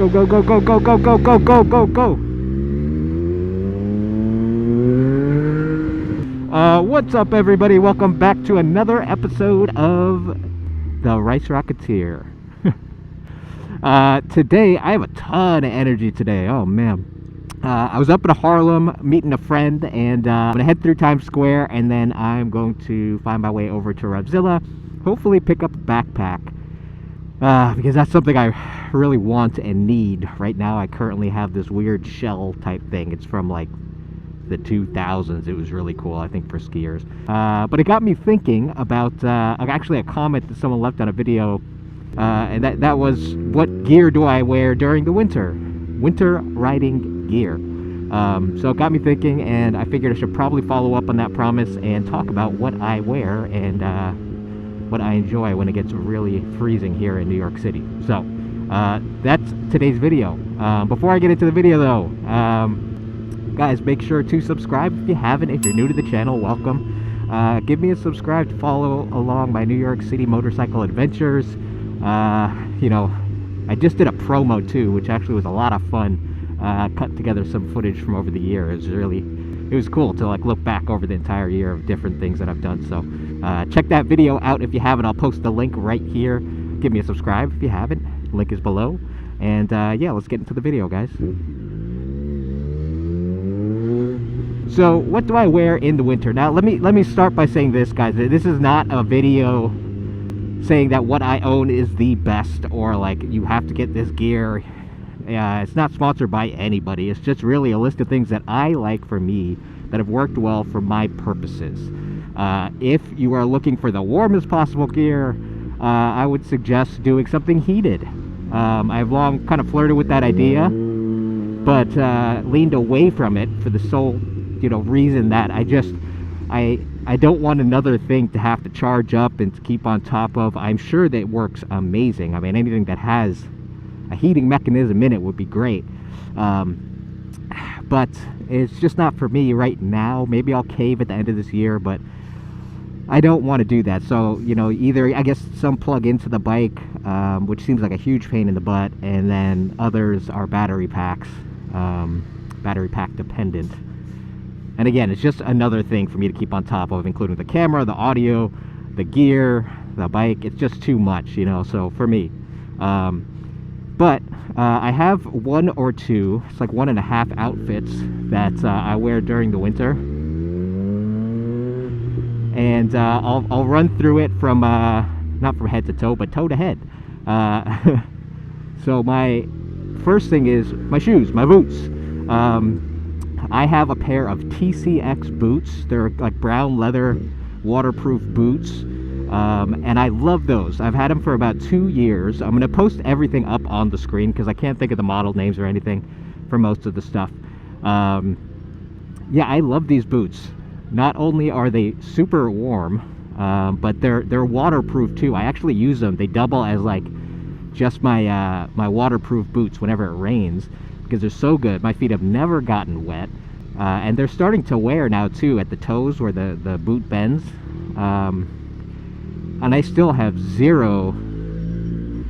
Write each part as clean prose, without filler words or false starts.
Go, go, go, go, go, go, go, go, go, go, go. What's up, everybody? Welcome back to another episode of The Rice Rocketeer. Today, I have a ton of energy today. Oh, man. I was up in Harlem meeting a friend, and I'm going to head through Times Square, and then I'm going to find my way over to Revzilla, hopefully pick up a backpack, because that's something I really want and need. Right now, I currently have this weird shell type thing. It's from, like, the 2000s. It was really cool, I think, for skiers. But it got me thinking about actually a comment that someone left on a video, and that was, what gear do I wear during the winter riding gear? So it got me thinking, and I figured I should probably follow up on that promise and talk about what I wear and what I enjoy when it gets really freezing here in New York City. So that's today's video. Before I get into the video though, guys, make sure to subscribe if you haven't. If you're new to the channel, welcome. Give me a subscribe to follow along my New York City motorcycle adventures. You know, I just did a promo too, which actually was a lot of fun. Cut together some footage from over the year. It was cool to like look back over the entire year of different things that I've done. So check that video out if you haven't. I'll post the link right here. Give me a subscribe if you haven't. Link is below. And yeah, let's get into the video, guys. So what do I wear in the winter? Now let me start by saying this, guys. This is not a video saying that what I own is the best, or like you have to get this gear. It's not sponsored by anybody. It's just really a list of things that I like for me that have worked well for my purposes. If you are looking for the warmest possible gear, I would suggest doing something heated. I've long kind of flirted with that idea, but leaned away from it for the sole reason that I don't want another thing to have to charge up and to keep on top of. I'm sure that it works amazing. I mean, anything that has a heating mechanism in it would be great, but it's just not for me right now. Maybe I'll cave at the end of this year, but I don't want to do that. So either I guess some plug into the bike, which seems like a huge pain in the butt, and then others are battery packs, battery pack dependent. And again, it's just another thing for me to keep on top of, including the camera, the audio, the gear, the bike. It's just too much, so for me. But I have one or two, it's like 1.5 outfits that I wear during the winter. And I'll run through it from, not from head to toe, but toe to head. So my first thing is my shoes, my boots. I have a pair of TCX boots. They're like brown leather waterproof boots, and I love those. I've had them for about 2 years. I'm going to post everything up on the screen because I can't think of the model names or anything for most of the stuff. Yeah, I love these boots. Not only are they super warm, but they're waterproof too. I actually use them. They double as like just my my waterproof boots whenever it rains, because they're so good. My feet have never gotten wet, and they're starting to wear now too at the toes where the boot bends, and I still have zero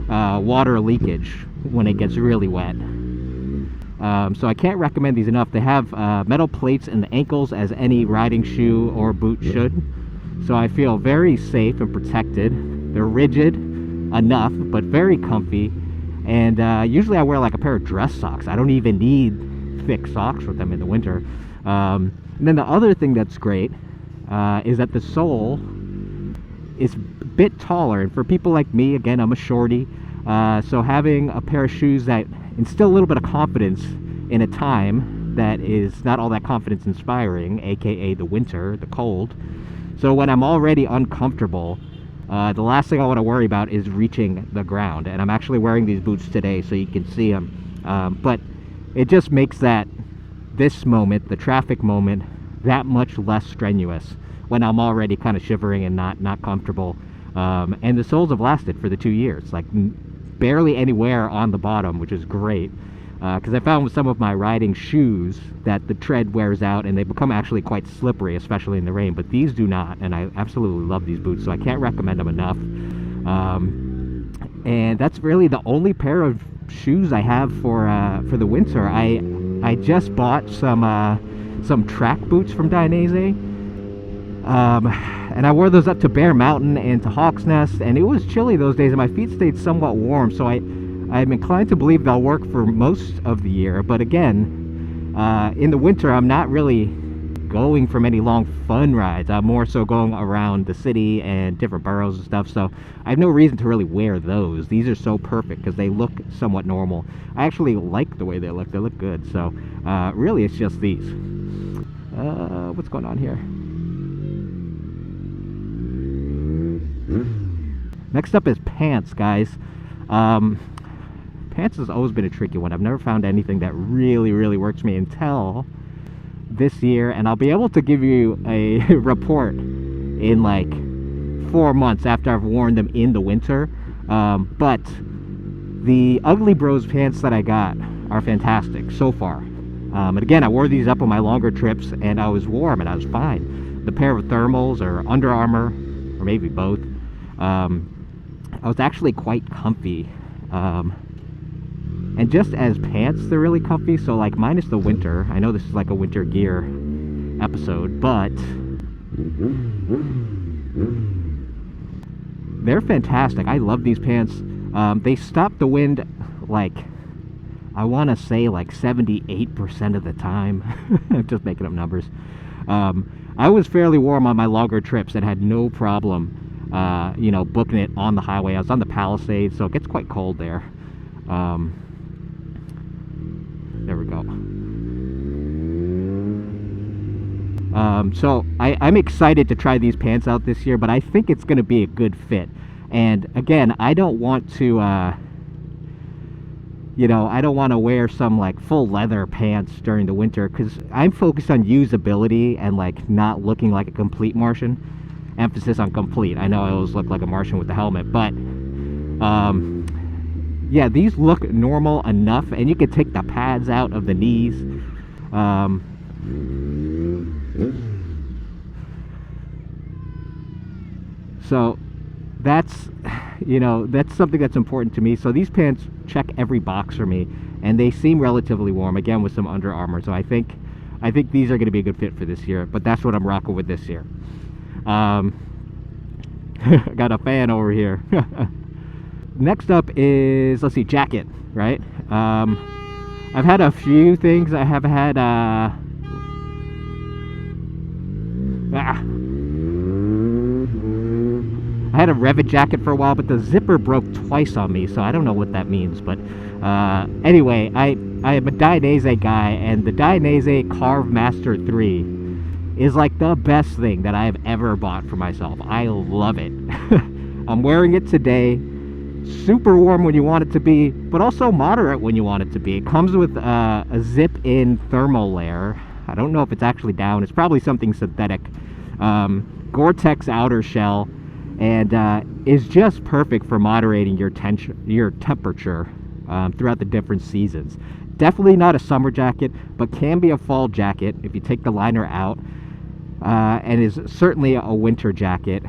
water leakage when it gets really wet. So I can't recommend these enough. They have metal plates in the ankles, as any riding shoe or boot should, so I feel very safe and protected. They're rigid enough, but very comfy. And usually I wear like a pair of dress socks. I don't even need thick socks with them in the winter. And then the other thing that's great is that the sole is a bit taller. And for people like me, again, I'm a shorty. So having a pair of shoes that instill a little bit of confidence in a time that is not all that confidence inspiring, aka the winter, the cold. So when I'm already uncomfortable, the last thing I want to worry about is reaching the ground. And I'm actually wearing these boots today so you can see them. But it just makes this moment, the traffic moment, that much less strenuous when I'm already kind of shivering and not comfortable. And the soles have lasted for the 2 years, like barely any wear on the bottom, which is great. Because I found with some of my riding shoes that the tread wears out and they become actually quite slippery, especially in the rain, but these do not, and I absolutely love these boots, so I can't recommend them enough. And that's really the only pair of shoes I have for the winter. I just bought some track boots from Dainese, and I wore those up to Bear Mountain and to Hawk's Nest, and it was chilly those days, and my feet stayed somewhat warm, so I'm inclined to believe they'll work for most of the year. But again, in the winter, I'm not really going for many long fun rides. I'm more so going around the city and different boroughs and stuff, so I have no reason to really wear those. These are so perfect because they look somewhat normal. I actually like the way they look good, so really it's just these. What's going on here? Next up is pants, guys. Pants has always been a tricky one. I've never found anything that really works for me until this year, and I'll be able to give you a report in like 4 months after I've worn them in the winter. But the Ugly Bros pants that I got are fantastic so far. And again, I wore these up on my longer trips, and I was warm and I was fine. The pair of thermals or Under Armour, or maybe both, I was actually quite comfy. And just as pants, they're really comfy, so like minus the winter. I know this is like a winter gear episode, but they're fantastic. I love these pants. They stop the wind like, I want to say like 78% of the time. I'm just making up numbers. I was fairly warm on my longer trips and had no problem, you know, booking it on the highway. I was on the Palisades, so it gets quite cold there. There we go. So I'm excited to try these pants out this year, but I think it's going to be a good fit. And again, I don't want to, you know, I don't want to wear some like full leather pants during the winter, because I'm focused on usability and like not looking like a complete Martian. Emphasis on complete. I know I always look like a Martian with the helmet, but yeah, these look normal enough, and you can take the pads out of the knees. So that's, you know, that's something that's important to me. So these pants check every box for me, and they seem relatively warm, again with some Under Armour. So I think these are going to be a good fit for this year, but that's what I'm rocking with this year. Got a fan over here. Next up is, let's see, jacket, right? I've had a few things. I have had I had a Revzilla jacket for a while, but the zipper broke twice on me, so I don't know what that means. But anyway, I am a Dainese guy, and the Dainese Carve Master 3 is like the best thing that I have ever bought for myself. I love it. I'm wearing it today. Super warm when you want it to be, but also moderate when you want it to be. It comes with a zip-in thermal layer. I don't know if it's actually down. It's probably something synthetic. Gore-Tex outer shell, and is just perfect for moderating your temperature throughout the different seasons. Definitely not a summer jacket, but can be a fall jacket if you take the liner out, and is certainly a winter jacket.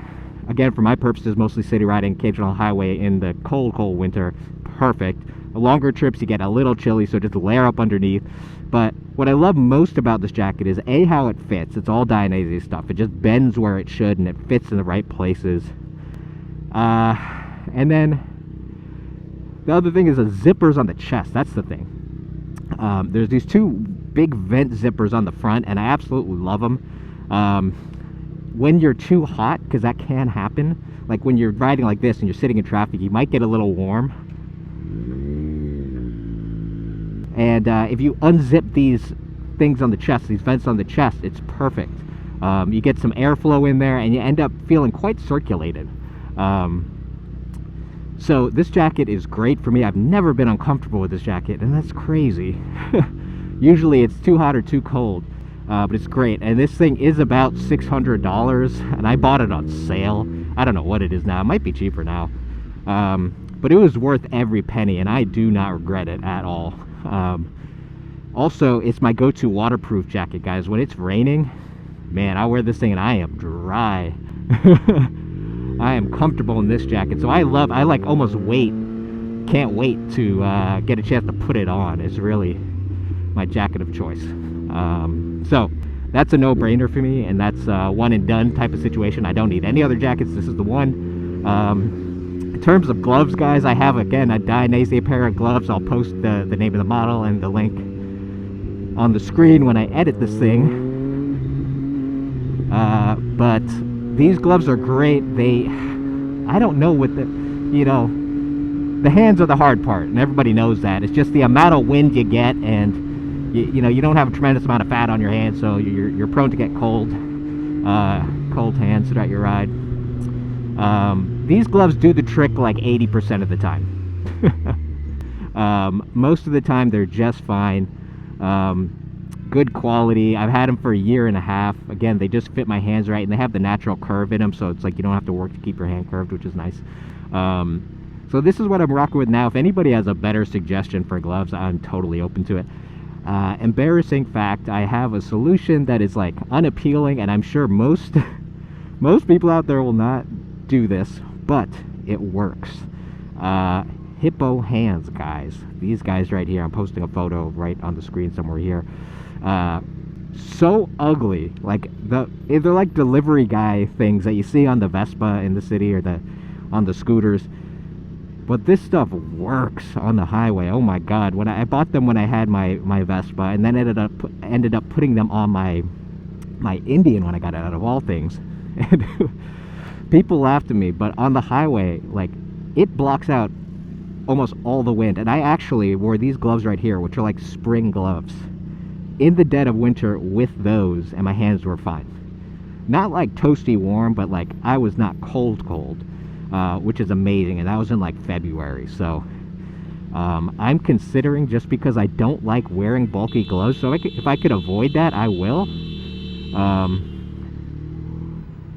Again, for my purposes, mostly city riding, occasional highway in the cold winter. Perfect. The longer trips, you get a little chilly, so just layer up underneath. But what I love most about this jacket is A, how it fits. It's all Dainese stuff. It just bends where it should, and it fits in the right places. And then the other thing is the zippers on the chest. That's the thing. There's these two big vent zippers on the front, and I absolutely love them. When you're too hot, because that can happen, like when you're riding like this and you're sitting in traffic, you might get a little warm. And if you unzip these things on the chest, these vents on the chest, it's perfect. You get some airflow in there, and you end up feeling quite circulated. So this jacket is great for me. I've never been uncomfortable with this jacket, and that's crazy. Usually it's too hot or too cold. But it's great, and this thing is about $600, and I bought it on sale. I don't know what it is now. It might be cheaper now, but it was worth every penny, and I do not regret it at all. Also, it's my go-to waterproof jacket, guys. When it's raining, man, I wear this thing and I am dry. I am comfortable in this jacket, so I like almost wait can't wait to get a chance to put it on. It's really my jacket of choice. So that's a no-brainer for me, and that's one and done type of situation. I don't need any other jackets. This is the one. In terms of gloves, guys, I have, again, a Dainese pair of gloves. I'll post the name of the model and the link on the screen when I edit this thing. But these gloves are great. I don't know what the hands are the hard part, and everybody knows that. It's just the amount of wind you get, and you don't have a tremendous amount of fat on your hands, so you're prone to get cold hands throughout your ride. These gloves do the trick like 80% of the time. Most of the time they're just fine. Good quality. I've had them for a year and a half. Again, they just fit my hands right, and they have the natural curve in them, so it's like you don't have to work to keep your hand curved, which is nice. So this is what I'm rocking with now. If anybody has a better suggestion for gloves, I'm totally open to it. Embarrassing fact, I have a solution that is like unappealing, and I'm sure most people out there will not do this, but it works. Hippo hands, guys. These guys right here, I'm posting a photo right on the screen somewhere here. So ugly. Like they're like delivery guy things that you see on the Vespa in the city, or on the scooters. But this stuff works on the highway. Oh my god. When I bought them when I had my Vespa, and then ended up putting them on my Indian when I got it, out of all things. And people laughed at me, but on the highway, like, it blocks out almost all the wind. And I actually wore these gloves right here, which are like spring gloves, in the dead of winter with those, and my hands were fine. Not like toasty warm, but like I was not cold, which is amazing. And that was in like February. So I'm considering, just because I don't like wearing bulky gloves, so if I could avoid that, I will.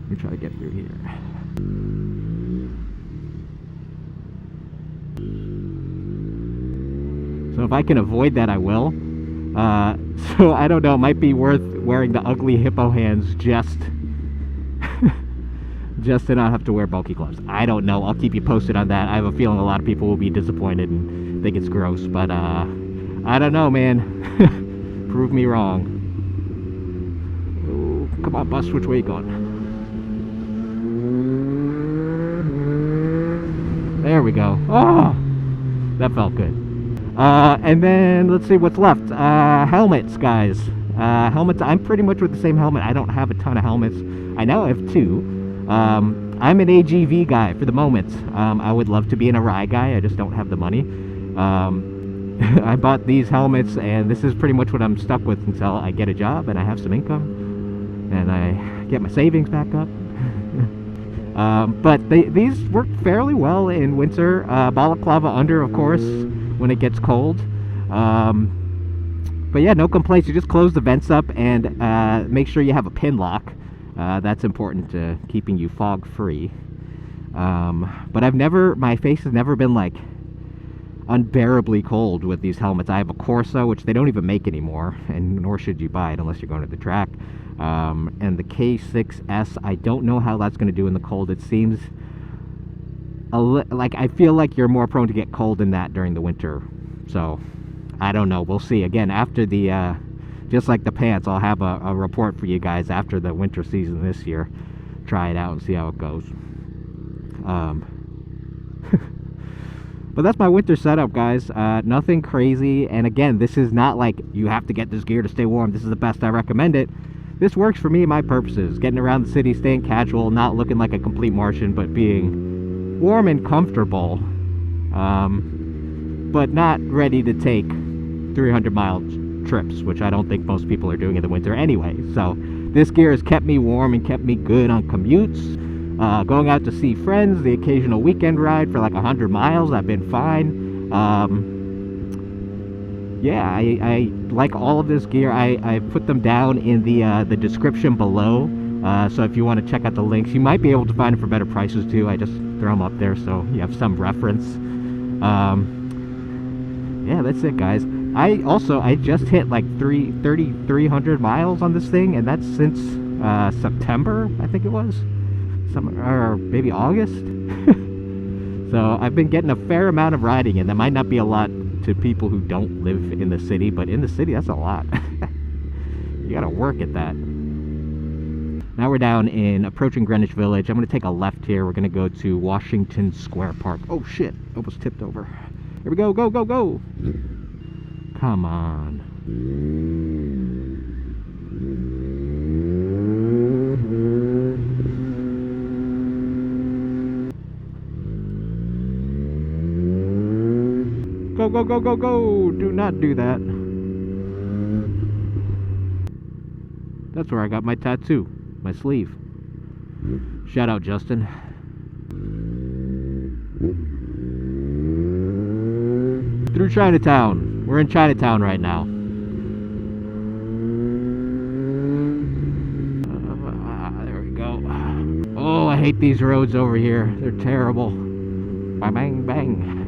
Let me try to get through here. So if I can avoid that, I will. So I don't know, it might be worth wearing the ugly hippo hands just to not have to wear bulky gloves. I don't know. I'll keep you posted on that. I have a feeling a lot of people will be disappointed and think it's gross, but I don't know, man. Prove me wrong. Oh, come on, bus, which way you going? There we go. Oh, that felt good. And then let's see what's left. Helmets, guys. Helmets. I'm pretty much with the same helmet. I don't have a ton of helmets. I now have two. I'm an AGV guy for the moment. I would love to be an Arai guy. I just don't have the money. I bought these helmets, and this is pretty much what I'm stuck with until I get a job and I have some income and I get my savings back up. But these work fairly well in winter. Balaclava under, of course, when it gets cold. But yeah, no complaints. You just close the vents up and make sure you have a pin lock. That's important to keeping you fog free. But my face has never been like unbearably cold with these helmets. I have a Corsa, which they don't even make anymore, and nor should you buy it unless you're going to the track. And the K6S, I don't know how that's going to do in the cold. It seems like, I feel like you're more prone to get cold in that during the winter. So I don't know. We'll see. Again, after the just like the pants, I'll have a report for you guys after the winter season this year. Try it out and see how it goes. But that's my winter setup, guys. Nothing crazy. And again, this is not like you have to get this gear to stay warm. This is the best. I recommend it. This works for me and my purposes. Getting around the city, staying casual, not looking like a complete Martian, but being warm and comfortable. But not ready to take 300-mile trips, which I don't think most people are doing in the winter anyway. So this gear has kept me warm and kept me good on commutes. Going out to see friends, the occasional weekend ride for like 100 miles, I've been fine. Yeah, I like all of this gear. I put them down in the description below. So if you want to check out the links, you might be able to find them for better prices too. I just throw them up there so you have some reference. Yeah, that's it, guys. I just hit like 3,300 miles on this thing, and that's since September, I think it was. Or maybe August. So I've been getting a fair amount of riding, and that might not be a lot to people who don't live in the city, but in the city, that's a lot. You gotta work at that. Now we're down in approaching Greenwich Village. I'm gonna take a left here. We're gonna go to Washington Square Park. Oh shit, almost tipped over. Here we go, go, go, go. Come on. Go, go, go, go, go! Do not do that. That's where I got my tattoo. My sleeve. Shout out, Justin. Through Chinatown. We're in Chinatown right now. There we go. Oh, I hate these roads over here. They're terrible. Bang, bang, bang.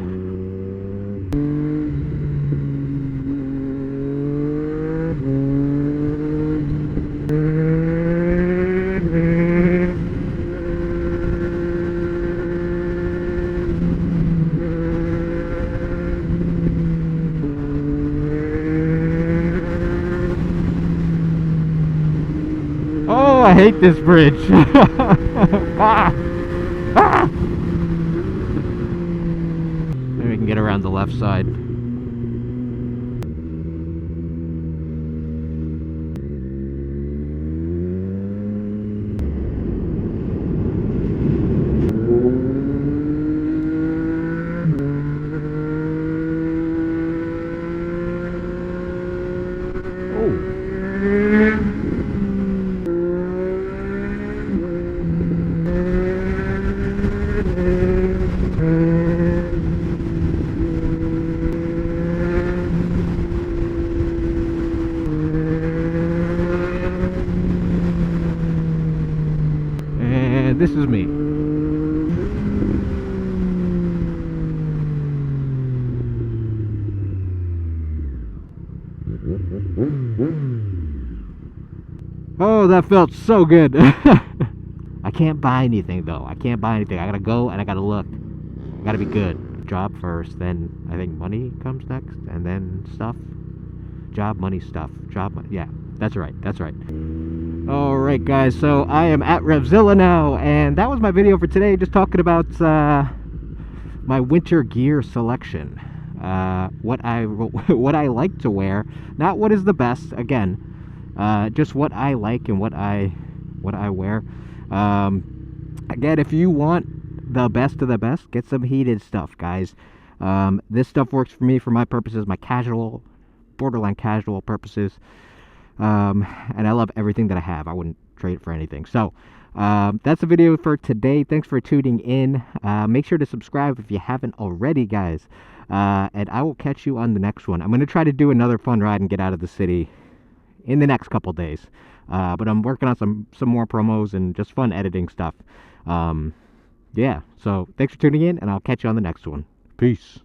Oh, I hate this bridge. Ah! Ah! Maybe we can get around the left side. And this is me. Oh, that felt so good. I can't buy anything though. I can't buy anything. I gotta go and I gotta look. I gotta be good. Job first, then I think money comes next, and then stuff. Job, money, stuff. Job, money. Yeah, that's right. That's right. Alright guys, so I am at Revzilla now, and that was my video for today, just talking about my winter gear selection. What I like to wear, not what is the best, again, just what I like and what I wear. Again, if you want the best of the best, get some heated stuff, guys. This stuff works for me, for my purposes, my casual, borderline casual purposes. And I love everything that I have. I wouldn't trade it for anything. So that's the video for today. Thanks for tuning in. Make sure to subscribe if you haven't already, guys. And I will catch you on the next one. I'm going to try to do another fun ride and get out of the city in the next couple days. But I'm working on some more promos and just fun editing stuff. Yeah, so thanks for tuning in, and I'll catch you on the next one. Peace.